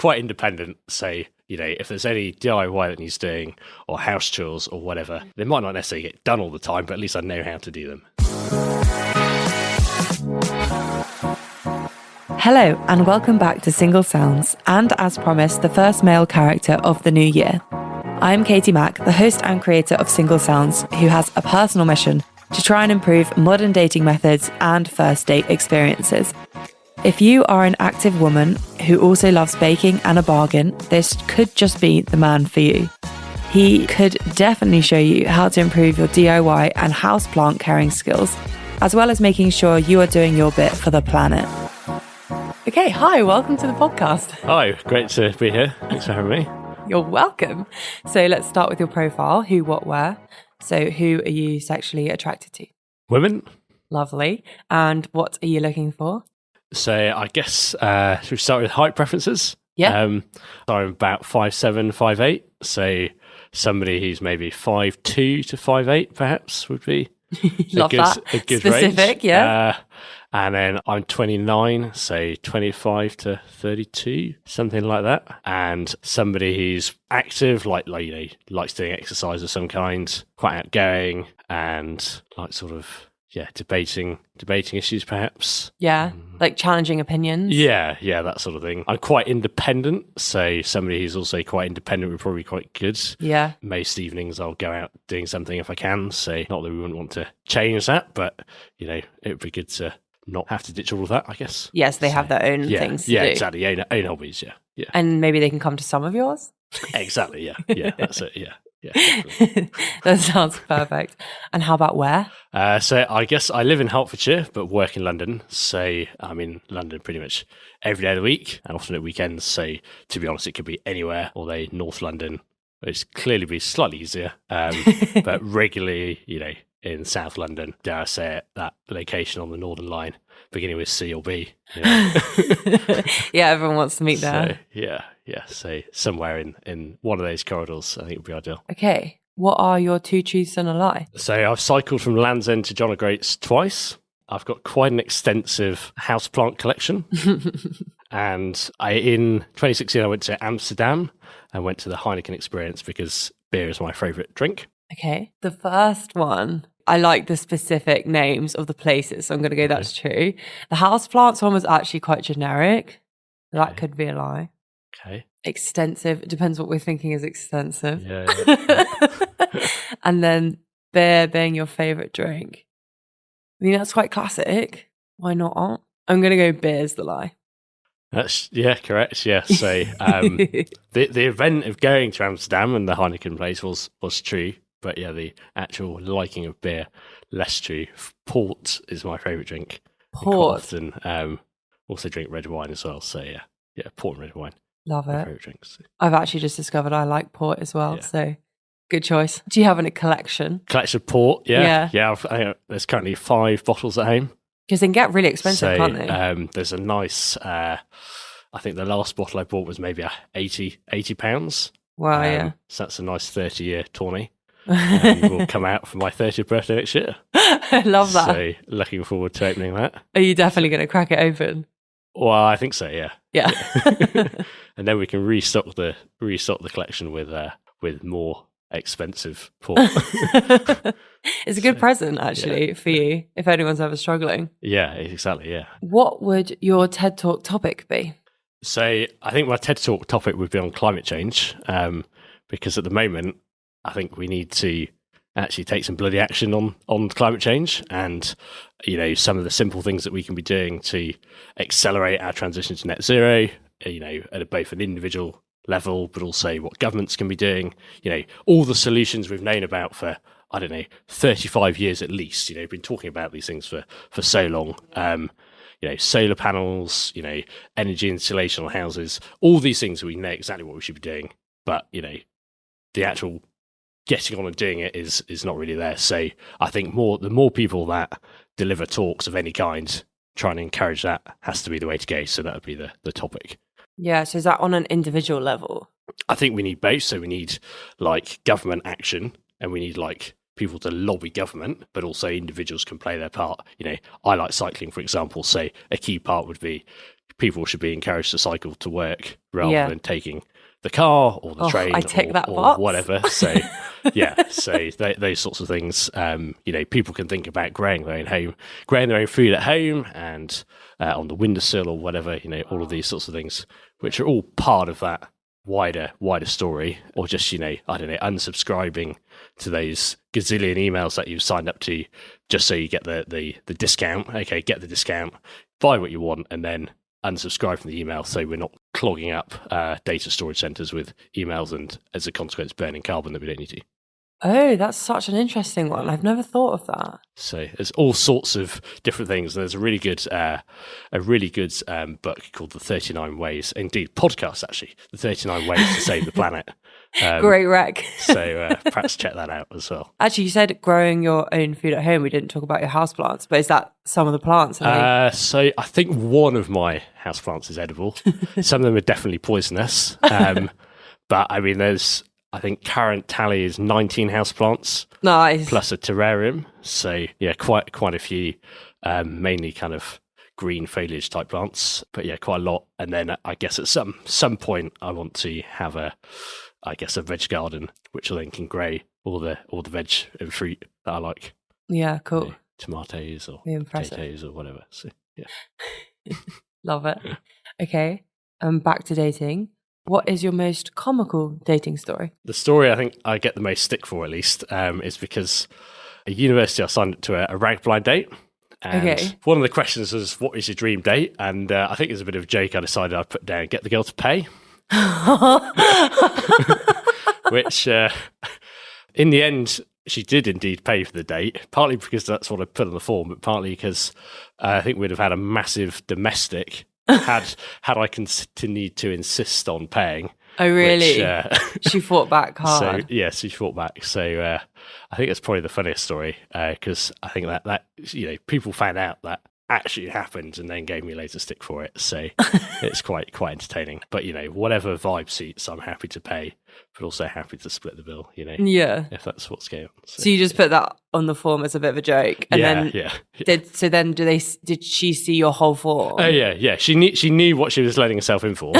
quite independent. So, if there's any DIY that needs doing or house chores or whatever, they might not necessarily get done all the time, but at least I know how to do them. Hello and welcome back to Single Sounds, and as promised, the first male character of the new year. I'm Katie Mack, the host and creator of Single Sounds, who has a personal mission to try and improve modern dating methods and first date experiences. If you are an active woman who also loves baking and a bargain, this could just be the man for you. He could definitely show you how to improve your DIY and houseplant caring skills, as well as making sure you are doing your bit for the planet. Okay, hi, welcome to the podcast. Hi, great to be here. Thanks for having me. You're welcome. So let's start with your profile, who, what, where. So who are you sexually attracted to? Women. Lovely. And what are you looking for? So I guess should we start with height preferences? Yeah. I'm about 5'7", 5'8". So somebody who's maybe 5'2" to 5'8" perhaps would be Love that. a good Specific, range. yeah. And then I'm 29, so 25 to 32, something like that. And somebody who's active, likes doing exercise of some kind, quite outgoing, and debating issues perhaps. Yeah, like challenging opinions. Yeah, that sort of thing. I'm quite independent, so somebody who's also quite independent would probably be quite good. Yeah. Most evenings I'll go out doing something if I can, so not that we wouldn't want to change that, but, it would be good to not have to ditch all of that, I guess. Yes, they have their own things to do. Yeah, exactly. Own hobbies, yeah. And maybe they can come to some of yours? Exactly, yeah, that's it, yeah. Yeah, that sounds perfect. And how about where? So I guess I live in Hertfordshire, but work in London. So I'm in London pretty much every day of the week and often at weekends. So to be honest, it could be anywhere, although North London, which clearly be slightly easier, but regularly, in South London, dare I say it, that location on the Northern Line, beginning with C or B. Yeah, everyone wants to meet there. So, yeah. So somewhere in one of those corridors, I think would be ideal. Okay. What are your two truths and a lie? So I've cycled from Land's End to John O'Groats twice. I've got quite an extensive houseplant collection. And in 2016, I went to Amsterdam and went to the Heineken experience because beer is my favourite drink. Okay. The first one, I like the specific names of the places, so I'm going to go that's true. The houseplants one was actually quite generic. That could be a lie. Okay. Extensive. It depends what we're thinking is extensive. Yeah. And then beer being your favourite drink. I mean, that's quite classic. Why not? I'm going to go beer's the lie. That's correct. Yeah. So the event of going to Amsterdam and the Heineken place was true, but the actual liking of beer less true. Port is my favourite drink. Port. Quite often also drink red wine as well. So yeah, port and red wine. Love My it. favourite drinks. I've actually just discovered I like port as well. So good choice. Do you have a collection? Collection of port. Yeah. Yeah. There's currently 5 bottles at home. Because they can get really expensive, can't they? There's a nice, I think the last bottle I bought was maybe £80. Wow, yeah. So that's a nice 30-year tourney. Will come out for my 30th birthday next year. I love that. So looking forward to opening that. Are you definitely going to crack it open? Well, I think so, yeah. Yeah. And then we can restock the collection with more expensive port. It's a good present, actually, for you, if anyone's ever struggling. Yeah, exactly, yeah. What would your TED Talk topic be? So I think my TED Talk topic would be on climate change, because at the moment, I think we need to actually take some bloody action on climate change and, some of the simple things that we can be doing to accelerate our transition to net zero, at both an individual level, but also what governments can be doing, all the solutions we've known about for, 35 years at least, we've been talking about these things for so long. Solar panels, energy insulation on houses, all these things we know exactly what we should be doing. But, the actual getting on and doing it is not really there. So I think the more people that deliver talks of any kind, trying to encourage that has to be the way to go. So that would be the topic. Yeah, so is that on an individual level? I think we need both. So we need government action and we need people to lobby government, but also individuals can play their part. I like cycling, for example. So a key part would be people should be encouraged to cycle to work rather than taking the car or the train or whatever. So those sorts of things. People can think about growing their own food at home and on the windowsill or whatever. All of these sorts of things, which are all part of that wider story. Or just unsubscribing to those gazillion emails that you've signed up to just so you get the discount. Okay, get the discount, buy what you want, and then unsubscribe from the email, so we're not clogging up data storage centers with emails and, as a consequence, burning carbon that we don't need to. Oh, that's such an interesting one. I've never thought of that. So there's all sorts of different things. There's a really good book called The 39 Ways, indeed podcast actually, The 39 Ways to Save the Planet. Great rec. So perhaps check that out as well. Actually, you said growing your own food at home. We didn't talk about your houseplants, but is that some of the plants? So I think one of my houseplants is edible. Some of them are definitely poisonous. But I mean, I think current tally is 19 houseplants. Nice. Plus a terrarium. So yeah, quite a few, mainly kind of green foliage type plants, but yeah, quite a lot. And then I guess at some point I want to have a veg garden, which I then can grow all the veg and fruit that I like. Yeah, cool. Tomatoes or potatoes or whatever. So yeah. Love it. Okay. Back to dating. What is your most comical dating story? The story I think I get the most stick for, at least, is because at university I signed up to a rank blind date. And one of the questions was, what is your dream date? And I think as a bit of a joke, I decided I'd put down, get the girl to pay. Which, in the end, she did indeed pay for the date, partly because that's what I put on the form, but partly because I think we'd have had a massive domestic had I continued to insist on paying. Oh, really? Which, she fought back hard. So, yes, she fought back. So I think that's probably the funniest story, because I think that people found out that actually happened and then gave me loads of stick for it. So it's quite entertaining. But whatever vibe suits, I'm happy to pay, but also happy to split the bill. Yeah, if that's what's going on. So you just put that on the form as a bit of a joke, and did she see your whole form? Oh yeah. She knew what she was letting herself in for.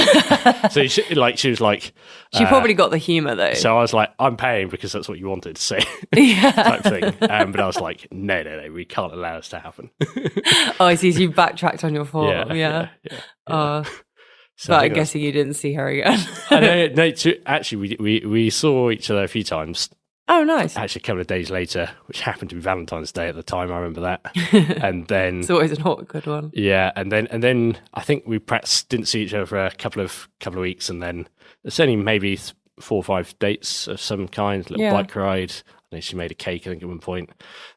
So she was like, she probably got the humour though. So I was like, I'm paying because that's what you wanted. So type thing. But I was like, no, we can't allow this to happen. Oh, I see. So you backtracked on your form. Yeah. So but I'm guessing you didn't see her again. Actually, we saw each other a few times. Oh, nice. Actually, a couple of days later, which happened to be Valentine's Day at the time. I remember that. And then it's always an awkward one. Yeah, and then I think we perhaps didn't see each other for a couple of weeks, and then there's only maybe 4 or 5 dates of some kind, a little bike ride. I know she made a cake, I think, at one point,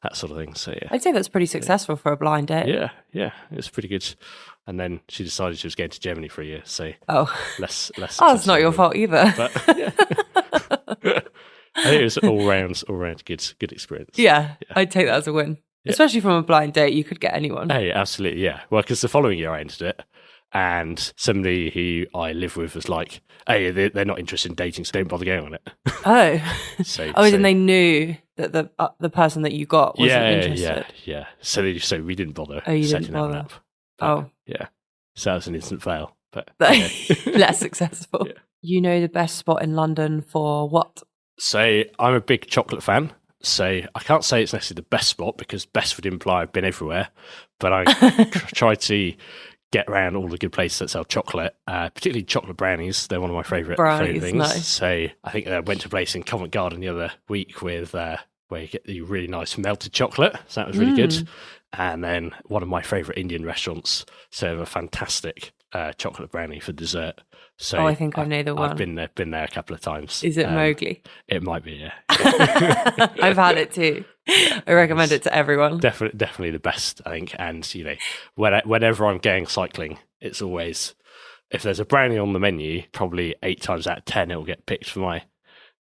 that sort of thing. So yeah, I'd say that's pretty successful for a blind date. Yeah, it was pretty good. And then she decided she was going to Germany for a year. So less. Oh, it's not your fault either. But, yeah. I think it was all round good experience. Yeah, I'd take that as a win. Yeah. Especially from a blind date, you could get anyone. Hey, absolutely, yeah. Well, because the following year I entered it, and somebody who I live with was like, hey, they're not interested in dating, so don't bother going on it. Oh. And they knew that the person that you got wasn't interested. Yeah. So we didn't bother. Oh, you didn't bother. Up. But, yeah. So that was an instant fail. But less successful. Yeah. You know the best spot in London for what? So I'm a big chocolate fan. So I can't say it's necessarily the best spot because best would imply I've been everywhere. But I try to get around all the good places that sell chocolate, particularly chocolate brownies. They're one of my favourite things. Nice. So I think I went to a place in Covent Garden the other week with where you get the really nice melted chocolate. So that was really good. And then one of my favourite Indian restaurants serve a fantastic chocolate brownie for dessert. So I think I know the one. I've been there a couple of times. Is it Mowgli? It might be, yeah. I've had it too. I recommend it to everyone. Definitely the best, I think. And whenever I'm going cycling, it's always, if there's a brownie on the menu, probably 8 times out of 10 it'll get picked for my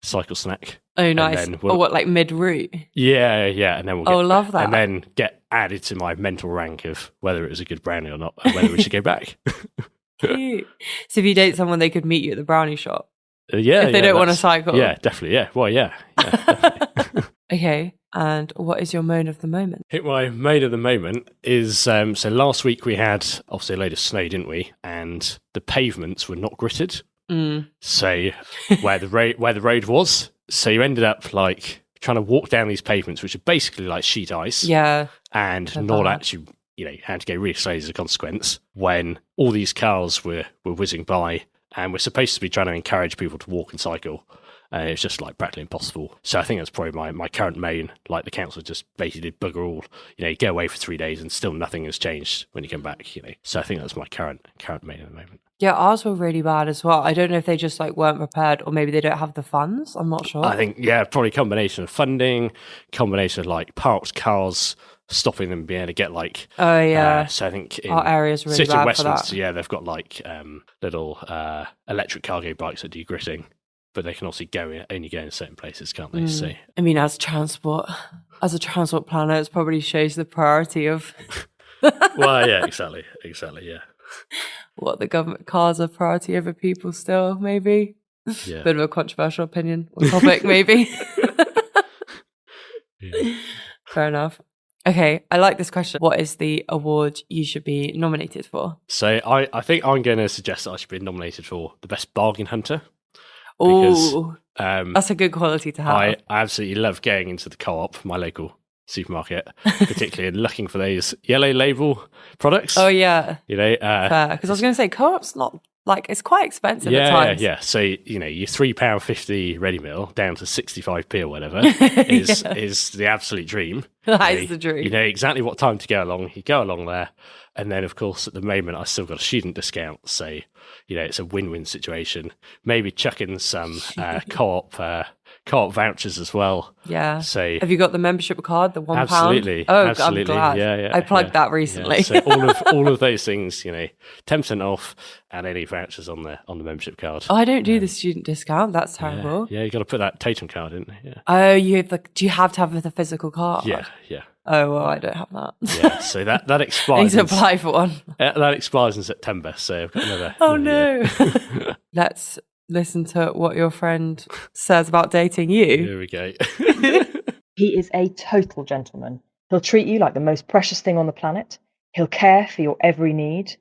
cycle snack. Oh, nice. Like mid-route? Yeah. And then we'll love that. And then get added to my mental rank of whether it was a good brownie or not, and whether we should go back. Cute. So if you date someone, they could meet you at the brownie shop? If they don't want to cycle? Yeah, definitely. Yeah. Well, yeah. Definitely. Okay. And what is your moan of the moment? I think my moan of the moment is so last week we had obviously a load of snow, didn't we? And the pavements were not gritted. So where the road was, so you ended up like trying to walk down these pavements, which are basically like sheet ice. Yeah. And not actually, had to go really slowly as a consequence when all these cars were whizzing by, and we're supposed to be trying to encourage people to walk and cycle. It's just like practically impossible. So I think that's probably my current main. Like the council just basically did bugger all. You go away for 3 days and still nothing has changed when you come back. So I think that's my current main at the moment. Yeah, ours were really bad as well. I don't know if they just like weren't prepared, or maybe they don't have the funds. I'm not sure. I think probably a combination of funding, combination of like parked cars stopping them being able to get like. Oh yeah. So I think in our area's really City bad of Westminster, for that. yeah, they've got like little electric cargo bikes that do gritting. But they can also only go in certain places, can't they? So I mean, as a transport planner, it probably shows the priority of well, yeah, exactly, yeah. what the government cars are priority over people still, maybe. Yeah. Bit of a controversial opinion or topic, maybe. Yeah. Fair enough. Okay, I like this question. What is the award you should be nominated for? So I think I'm going to suggest that I should be nominated for the best bargain hunter. Because that's a good quality to have. I absolutely love going into the Co-op, my local supermarket, particularly and looking for those yellow label products. Oh yeah, fair. Because I was going to say Co-op's not like it's quite expensive at times. Yeah. So your £3.50 ready meal down to 65p or whatever is the absolute dream. That is the dream. You know exactly what time to go along. You go along there, and then of course at the moment I still got a student discount, so it's a win-win situation. Maybe chuck in some co-op vouchers as well. Yeah. So have you got the membership card, the £1? Absolutely. Oh, absolutely. I'm glad. Yeah. I plugged that recently. Yeah. So all of those things, 10% off and any vouchers on the membership card. Oh, I don't do the student discount. That's terrible. Yeah, you got to put that totem card in. Yeah. Oh, do you have to have the physical card? Yeah. Oh well, I don't have that. Yeah, so that expires. I need to apply for one. That expires in September, so I've got another. Oh no! Let's listen to what your friend says about dating you. Here we go. He is a total gentleman. He'll treat you like the most precious thing on the planet. He'll care for your every need.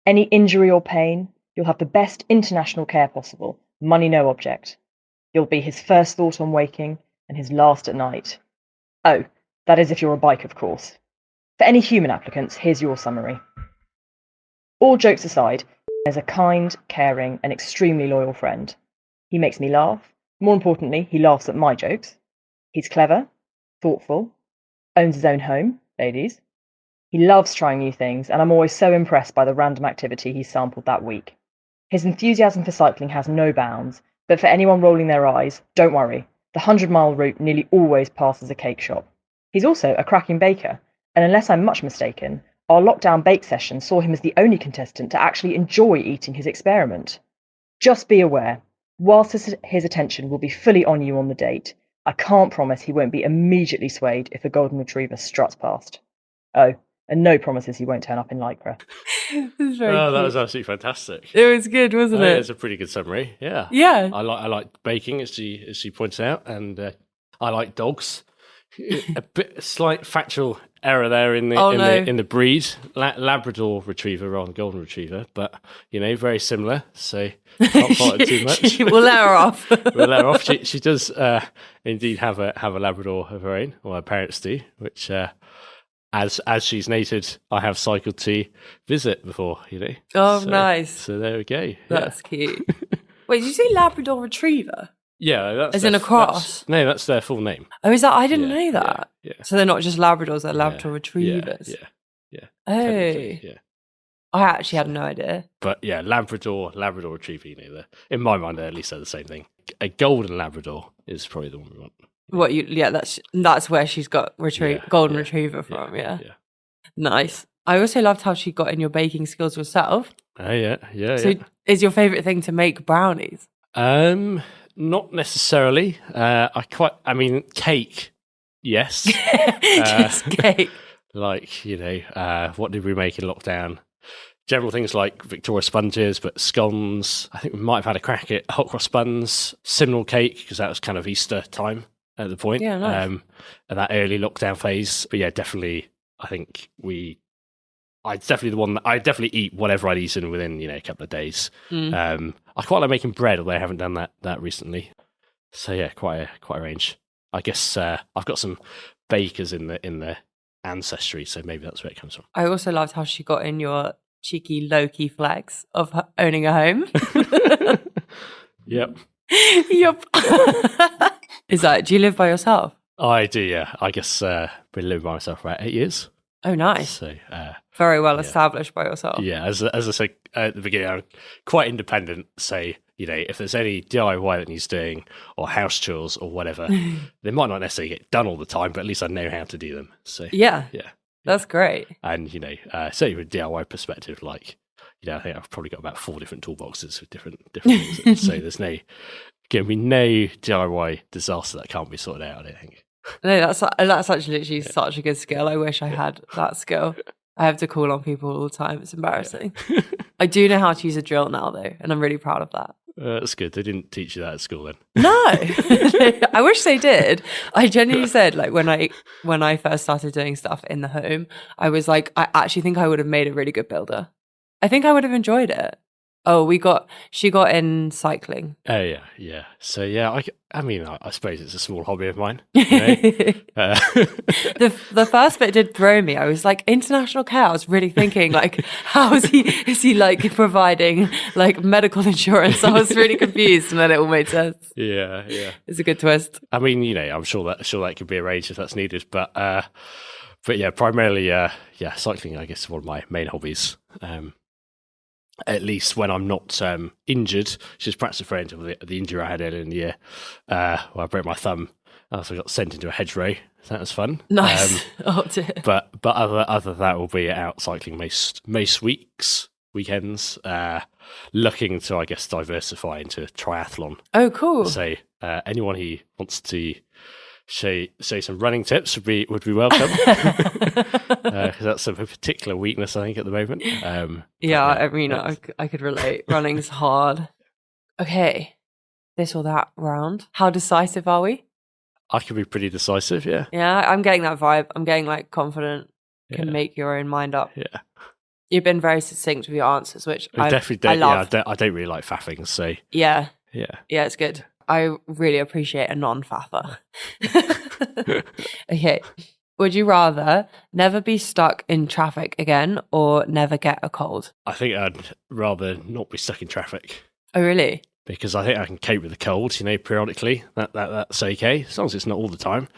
Any injury or pain, you'll have the best international care possible. Money no object. You'll be his first thought on waking and his last at night. Oh, that is if you're a bike, of course. For any human applicants, here's your summary. All jokes aside, is a kind, caring, and extremely loyal friend. He makes me laugh. More importantly, he laughs at my jokes. He's clever, thoughtful, owns his own home, ladies. He loves trying new things, and I'm always so impressed by the random activity he sampled that week. His enthusiasm for cycling has no bounds, but for anyone rolling their eyes, don't worry. The 100-mile route nearly always passes a cake shop. He's also a cracking baker, and unless I'm much mistaken, our lockdown bake session saw him as the only contestant to actually enjoy eating his experiment. Just be aware, whilst his attention will be fully on you on the date, I can't promise he won't be immediately swayed if a golden retriever struts past. Oh, and no promises he won't turn up in lycra. Very that cute. was absolutely fantastic. It was good, wasn't it? It's a pretty good summary. Yeah. Yeah. I like baking, as she points out, and I like dogs. A slight factual error there in the breed, Labrador Retriever rather than Golden Retriever, but very similar. So not thought it too much. We'll let her off. We'll let her off. She does indeed have a Labrador of her own, or her parents do, which as she's noted, I have cycled to visit before. Oh, so, nice. So there we go. That's cute. Wait, did you say Labrador Retriever? Yeah, that's as in a cross. That's their full name. Oh, is that? I didn't know that. Yeah. So they're not just Labradors; they're Labrador Retrievers. Yeah. Oh, yeah. I actually had no idea. But yeah, Labrador Retriever. In my mind, they at least are the same thing. A golden Labrador is probably the one we want. What you? Yeah, that's where she's got golden retriever from. Yeah. Nice. I also loved how she got in your baking skills yourself. Oh yeah. So, is your favorite thing to make brownies? Not necessarily. Cake. Yes. Just cake. Like, what did we make in lockdown? General things like Victoria sponges, but scones. I think we might have had a crack at hot cross buns, Simnel cake, because that was kind of Easter time. at the point. Yeah, nice. At that early lockdown phase. But yeah, definitely, I think I definitely eat whatever I'd eaten within, a couple of days. I quite like making bread, although I haven't done that recently. So yeah, quite a range. I guess I've got some bakers in the ancestry, so maybe that's where it comes from. I also loved how she got in your cheeky low-key flex of owning a home. Yep. Yep. Do you live by yourself? I do, yeah. I guess been living by myself for about 8 years. Oh, nice. So very well established by yourself. Yeah, as I said at the beginning, I'm quite independent. So, if there's any DIY that needs doing or house chores or whatever, they might not necessarily get done all the time, but at least I know how to do them. So yeah. That's great. And, certainly from a DIY perspective, like, I think I've probably got about 4 different toolboxes with different things. So there's going to be no DIY disaster that can't be sorted out, I don't think. No, that's actually literally such a good skill. I wish I had that skill. I have to call on people all the time. It's embarrassing. I do know how to use a drill now, though, and I'm really proud of that. That's good. They didn't teach you that at school then. No, I wish they did. I genuinely said, like, when I first started doing stuff in the home, I was like, I actually think I would have made a really good builder. I think I would have enjoyed it. Oh, she got in cycling. Oh, yeah. So, yeah, I suppose it's a small hobby of mine. The first bit did throw me. I was like, international care. I was really thinking, like, how is he like providing like medical insurance? I was really confused, and then it all made sense. Yeah. It's a good twist. I mean, I'm sure that could be arranged if that's needed, but yeah, primarily, cycling, I guess, is one of my main hobbies. At least when I'm not injured, which is perhaps a friend of the injury I had earlier in the year, where I broke my thumb. I also got sent into a hedgerow. So that was fun. Nice. Oh dear. But other than that, will be out cycling most weekends. Looking to, I guess, diversify into triathlon. Oh, cool. So anyone who wants to show some running tips would be welcome. Because that's a particular weakness, I think, at the moment. I mean, I could relate. Running's hard. Okay, this or that round. How decisive are we? I can be pretty decisive, yeah. Yeah, I'm getting that vibe. I'm getting like confident, can make your own mind up. Yeah. You've been very succinct with your answers, which I definitely don't. I love. Yeah, I don't really like faffing, so yeah, it's good. I really appreciate a non-faffer. Okay. Would you rather never be stuck in traffic again or never get a cold? I think I'd rather not be stuck in traffic. Oh, really? Because I think I can cope with the cold, periodically. That's okay, as long as it's not all the time.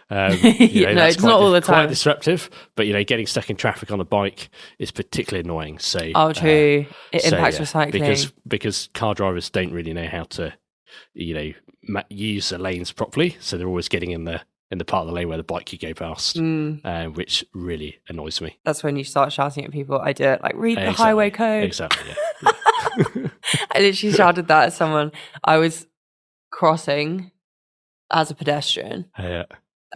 No, it's not all the time. Quite disruptive, but you getting stuck in traffic on a bike is particularly annoying. So, true. It impacts recycling because car drivers don't really know how to, use the lanes properly. So they're always getting in the part of the lane where the bike could go past, which really annoys me. That's when you start shouting at people. I do it like, read the highway code. Exactly. Yeah. I literally shouted that at someone. I was crossing as a pedestrian,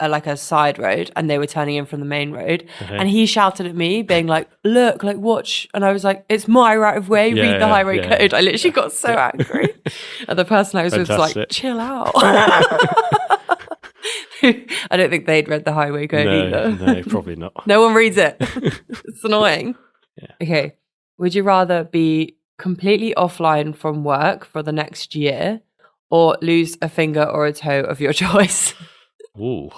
like a side road, and they were turning in from the main road. And he shouted at me, being like, "Look, like watch!" And I was like, "It's my right of way. Read the highway code." I literally got so angry, and the person I was with was like, "Chill out." I don't think they'd read the highway code either. No, probably not. No one reads it. It's annoying. Yeah. Okay. Would you rather be completely offline from work for the next year or lose a finger or a toe of your choice? Ooh.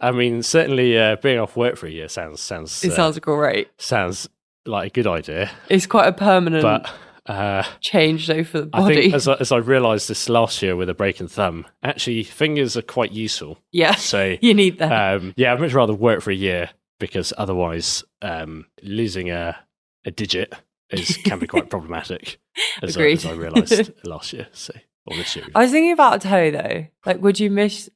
I mean, certainly being off work for a year sounds it sounds great. Sounds like a good idea. It's quite a permanent change though for the body. I think as I realised this last year with a broken thumb, actually fingers are quite useful. Yeah, so you need them. I'd much rather work for a year, because otherwise losing a digit can be quite problematic, as I realised last year. So, or this year. I was thinking about a toe though. Like, would you miss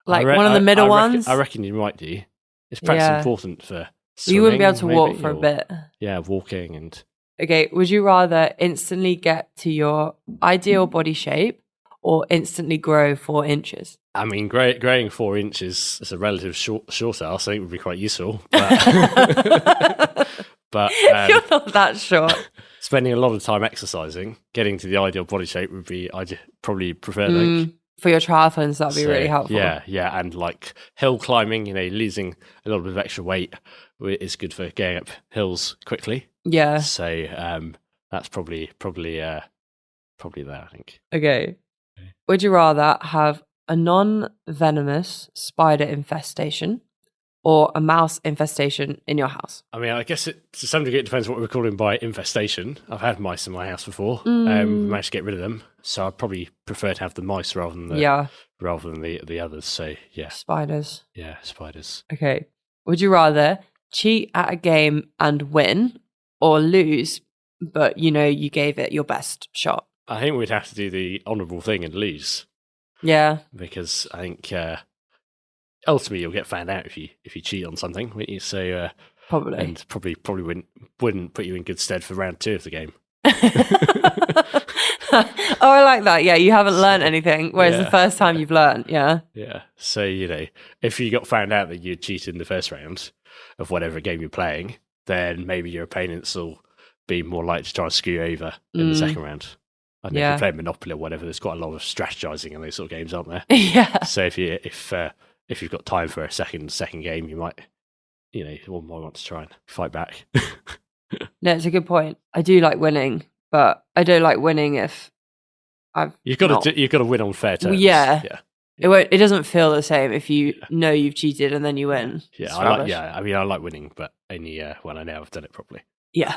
one of the middle ones? I reckon you might do. It's perhaps important for swimming. You wouldn't be able to walk for a bit. Yeah, walking and. Okay, would you rather instantly get to your ideal body shape or instantly grow 4 inches? I mean, growing 4 inches is a relative short ass. I think would be quite useful. But, you're not that short. Spending a lot of time exercising, getting to the ideal body shape would be, I'd probably prefer that. for your triathlons, that'd be really helpful. Yeah, and like hill climbing, losing a little bit of extra weight is good for getting up hills quickly. Yeah. So that's probably there, I think. Okay. Would you rather have a non-venomous spider infestation or a mouse infestation in your house? I mean, I guess to some degree it depends what we're calling by infestation. I've had mice in my house before. We managed to get rid of them, so I'd probably prefer to have the mice rather than the others. So yeah, spiders. Yeah, spiders. Okay. Would you rather cheat at a game and win, or lose, but you gave it your best shot? I think we'd have to do the honourable thing and lose. Yeah, because I think ultimately you'll get found out if you cheat on something, wouldn't you? So probably, and probably wouldn't put you in good stead for round 2 of the game. Oh, I like that. Yeah, you haven't learned anything, whereas the first time you've learned. Yeah. So if you got found out that you cheated in the first round of whatever game you're playing, then maybe your opponents will be more likely to try and screw you over in the second round. I know if you're playing Monopoly or whatever, there's quite a lot of strategizing in those sort of games, aren't there? Yeah. So if you've got time for a second game, you might one might want to try and fight back. No, it's a good point. I do like winning, but I don't like winning if you've got to win on fair terms. Yeah. It doesn't feel the same if you know you've cheated and then you win. Yeah, I like winning, but only when I know I've done it properly. Yeah.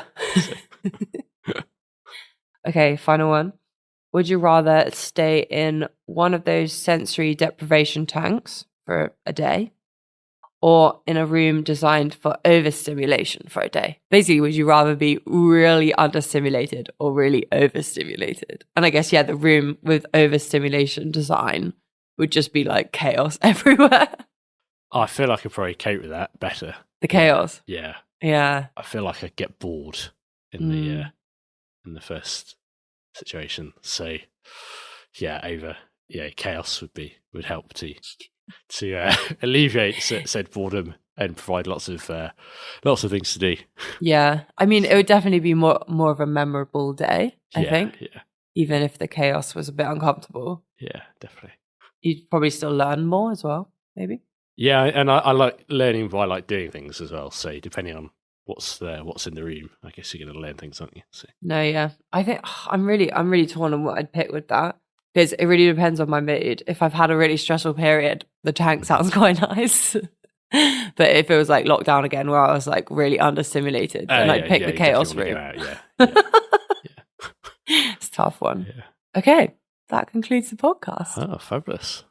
Okay, final one. Would you rather stay in one of those sensory deprivation tanks for a day, or in a room designed for overstimulation for a day? Basically, would you rather be really understimulated or really overstimulated? And I guess, the room with overstimulation design would just be like chaos everywhere. I feel like I could probably cope with that better. The chaos? Yeah. I feel like I'd get bored in the first situation. So chaos would help to alleviate said boredom and provide lots of things to do. Yeah, I mean, it would definitely be more of a memorable day, I think. Yeah. Even if the chaos was a bit uncomfortable. Yeah, definitely. You'd probably still learn more as well, maybe. Yeah, and I like learning by like doing things as well. So depending on what's in the room, I guess you're going to learn things, aren't you? So. No, yeah, I think I'm really torn on what I'd pick with that, because it really depends on my mood. If I've had a really stressful period, the tank sounds quite nice. But if it was like lockdown again, where I was like really understimulated, then I'd pick the chaos room. It's a tough one. Yeah. Okay, that concludes the podcast. Oh, fabulous.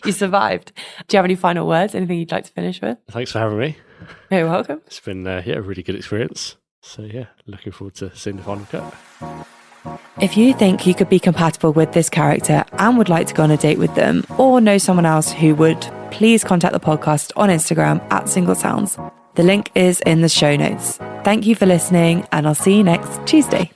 You survived. Do you have any final words? Anything you'd like to finish with? Thanks for having me. You're welcome. It's been a really good experience. So looking forward to seeing the final cut. If you think you could be compatible with this character and would like to go on a date with them, or know someone else who would, please contact the podcast on Instagram @SingleSounds. The link is in the show notes. Thank you for listening, and I'll see you next Tuesday.